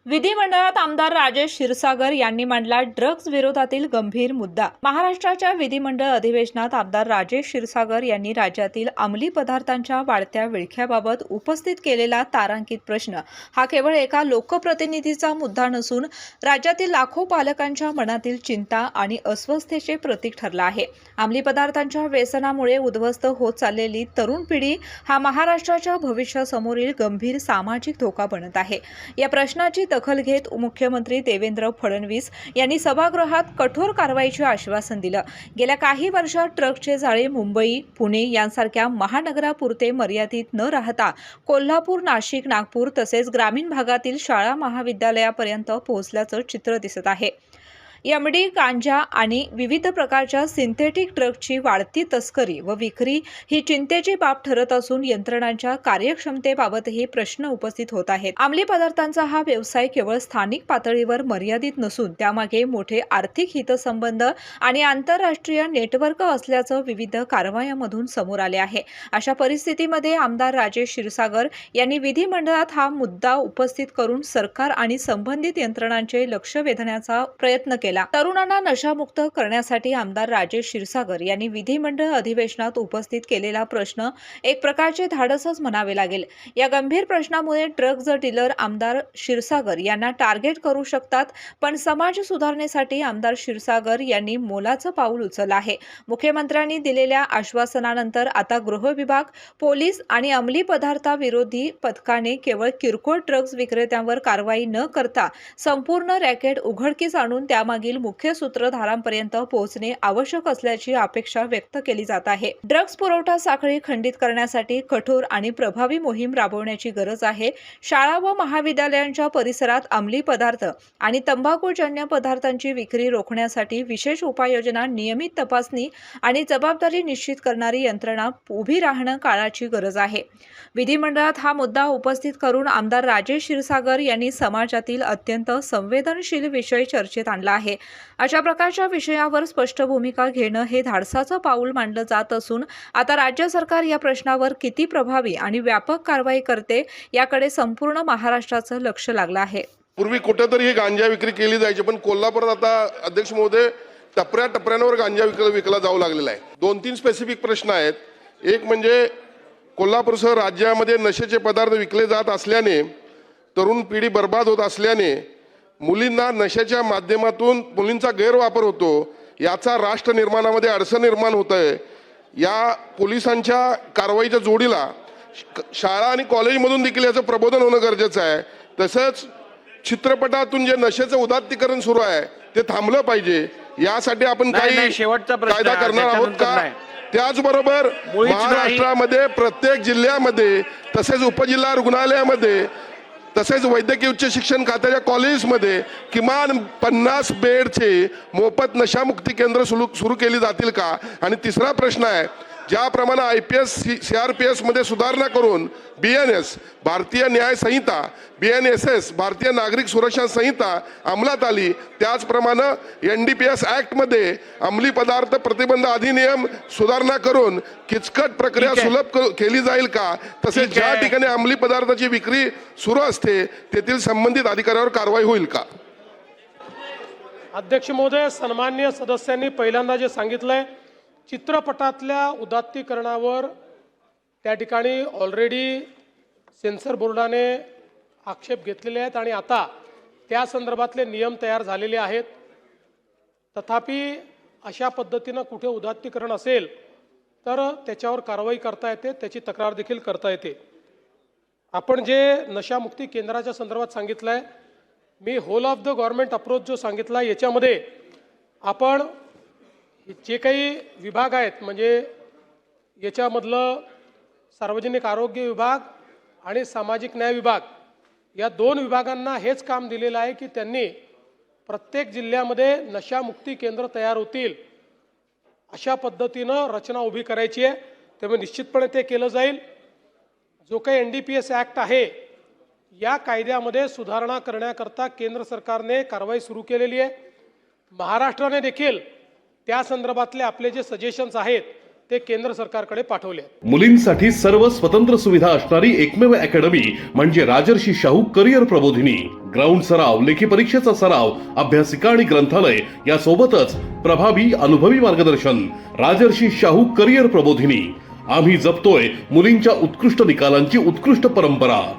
विधिमंडळात आमदार राजेश क्षीरसागर यांनी मांडला ड्रग्ज विरोधातील गंभीर मुद्दा। महाराष्ट्राच्या विधिमंडळ अधिवेशनात आमदार राजेश क्षीरसागर यांनी राज्यातील अंमली पदार्थांच्या वाढत्या विळख्याबाबत उपस्थित केलेला तारांकित प्रश्न हा केवळ एका लोकप्रतिनिधीचा मुद्दा नसून राज्यातील लाखो पालकांच्या मनातील चिंता आणि अस्वस्थतेचे प्रतीक ठरला आहे। अंमली पदार्थांच्या व्यसनामुळे उद्ध्वस्त होत चाललेली तरुण पिढी हा महाराष्ट्राच्या भविष्यासमोरील गंभीर सामाजिक धोका बनत आहे। या प्रश्नाची दखल घेत मुख्यमंत्री देवेंद्र फडणवीस यांनी सभागृहात कठोर कारवाईचे आश्वासन दिलं। गेल्या काही वर्षात ट्रकचे जाळे मुंबई, पुणे यांसारख्या महानगरापुरते मर्यादित न राहता कोल्हापूर, नाशिक, नागपूर तसेच ग्रामीण भागातील शाळा महाविद्यालयापर्यंत पोहोचल्याचं चित्र दिसत आहे। एमडी, गांजा आणि विविध प्रकारच्या सिंथेटिक ड्रग्जची वाढती तस्करी व विक्री ही चिंतेची बाब ठरत असून यंत्रणांच्या कार्यक्षमतेबाबतही प्रश्न उपस्थित होत आहेत। अंमली पदार्थांचा हा व्यवसाय केवळ स्थानिक पातळीवर मर्यादित नसून त्यामागे मोठे आर्थिक हितसंबंध आणि आंतरराष्ट्रीय नेटवर्क असल्याचं विविध कारवायांमधून समोर आले आहे। अशा परिस्थितीमध्ये आमदार राजेश क्षीरसागर यांनी विधिमंडळात हा मुद्दा उपस्थित करून सरकार आणि संबंधित यंत्रणांचे लक्ष वेधण्याचा प्रयत्न केला। तरुणांना नशामुक्त करण्यासाठी आमदार राजेश क्षीरसागर यांनी विधिमंडळ अधिवेशनात उपस्थित केलेला प्रश्न एक प्रकारचे धाडसच म्हणावे लागेल। या गंभीर प्रश्नामुळे ड्रग्ज डीलर आमदार क्षीरसागर यांना टार्गेट करू शकतात, पण समाज सुधारणेसाठी आमदार क्षीरसागर यांनी मोलाचं पाऊल उचललं आहे। मुख्यमंत्र्यांनी दिलेल्या आश्वासनानंतर आता गृह विभाग, पोलीस आणि अंमली पदार्थाविरोधी पथकाने केवळ किरकोळ ड्रग्ज विक्रेत्यांवर कारवाई न करता संपूर्ण रॅकेट उघडकीस आणून त्यामागील मुख्य सूत्रधारांपर्यंत पोहोचणे आवश्यक असल्याची अपेक्षा व्यक्त केली जात आहे। ड्रग्ज पुरवठा साखळी खंडित करण्यासाठी कठोर आणि प्रभावी मोहीम राबवण्याची गरज आहे। शाळा व महाविद्यालयांच्या परिसरात अंमली पदार्थ आणि तंबाखूजन्य पदार्थांची विक्री रोखण्यासाठी विशेष उपाययोजना, नियमित तपासणी आणि जबाबदारी निश्चित करणारी यंत्रणा उभी राहणं काळाची गरज आहे। विधिमंडळात हा मुद्दा उपस्थित करून आमदार राजेश क्षीरसागर यांनी समाजातील अत्यंत संवेदनशील विषय चर्चेत आणला आहे। अशा प्रकारच्या विषयावर स्पष्ट भूमिका घेणं हे धाडसाचं पाऊल मानलं जात असून आता राज्य सरकार या प्रश्नावर किती प्रभावी आणि व्यापक कारवाई करते याकडे संपूर्ण महाराष्ट्राचं लक्ष लागलं आहे। पूर्वी कुठेतरी ही गांजा विक्री केली जायची, पण कोल्हापुरात आता अध्यक्ष महोदय टप्प्याटप्प्यावर गांजा विकला जाऊ लागलेला आहे। 2-3 स्पेसिफिक प्रश्न आहेत। एक म्हणजे कोल्हापूरसह राज्यामध्ये नशेचे पदार्थ विकले जात असल्याने तरुण पिढी बर्बाद होत असल्याने मुलींना नशेच्या माध्यमातून मुलींचा गैरवापर होतो, याचा राष्ट्र निर्माणामध्ये अडचण निर्माण होत आहे। या पोलिसांच्या कारवाईच्या जोडीला शाळा आणि कॉलेजमधून देखील याचं प्रबोधन होणं गरजेचं आहे। तसंच चित्रपटातून जे नशेचं उदात्तीकरण सुरू आहे ते थांबलं पाहिजे। यासाठी आपण काही कायदा करणार आहोत का? त्याचबरोबर महाराष्ट्रामध्ये प्रत्येक जिल्ह्यामध्ये तसेच उपजिल्हा रुग्णालयामध्ये तसेच वैद्यकीय उच्च शिक्षण खात्याच्या कॉलेजमध्ये किमान 50 बेडचे मोफत नशामुक्ती केंद्र सुरू केली जातील का? आणि तिसरा प्रश्न आहे, ज्याप्रमाणे IPS CRPS मध्ये सुधारणा करून BNS भारतीय न्याय संहिता, BNSS भारतीय नागरिक सुरक्षा संहिता अंमलात आली, त्याचप्रमाणे NDPS ऍक्ट मध्ये अंमली पदार्थ प्रतिबंध अधिनियम सुधारणा करून किचकट प्रक्रिया सुलभ केली जाईल का? तसेच ज्या ठिकाणी अंमली पदार्थाची विक्री सुरू असते तेथील संबंधित अधिकाऱ्यावर कारवाई होईल का? अध्यक्ष महोदय, सन्माननीय सदस्यांनी पहिल्यांदा जे सांगितलंय चित्रपटातल्या उदात्तीकरणावर त्या ठिकाणी ऑलरेडी सेन्सर बोर्डाने आक्षेप घेतलेले आहेत आणि आता त्या संदर्भातले नियम तयार झालेले आहेत। तथापि अशा पद्धतीनं कुठे उदात्तीकरण असेल तर त्याच्यावर कारवाई करता येते, त्याची तक्रार देखील करता येते। आपण जे नशामुक्ती केंद्राच्या संदर्भात सांगितलंय, मी whole of the government approach जो सांगितला याच्यामध्ये आपण जे काही विभाग आहेत म्हणजे याच्यामधलं सार्वजनिक आरोग्य विभाग आणि सामाजिक न्याय विभाग या 2 विभागांना हेच काम दिलेलं आहे की त्यांनी प्रत्येक जिल्ह्यामध्ये नशामुक्ती केंद्र तयार होतील अशा पद्धतीनं रचना उभी करायची आहे। त्यामुळे निश्चितपणे ते केलं जाईल। जो काही NDPS ऍक्ट आहे या कायद्यामध्ये सुधारणा करण्याकरता केंद्र सरकारने कारवाई सुरू केलेली आहे। महाराष्ट्राने देखील त्या संदर्भातले आपले जे सजेशन्स आहेत ते केंद्र सरकारकडे पाठवले आहेत. मुलींसाठी सर्व स्वतंत्र सुविधा असणारी एकमेव अकॅडमी म्हणजे राजर्षी शाहू करिअर प्रबोधिनी. ग्राउंड सराव, लेखी परीक्षेचा सराव, अभ्यासिका आणि ग्रंथालय यासोबतच प्रभावी अनुभवी मार्गदर्शन. राजर्षी शाहू करिअर प्रबोधिनी. आम्ही जपतोय मुलींच्या उत्कृष्ट निकालांची उत्कृष्ट परंपरा.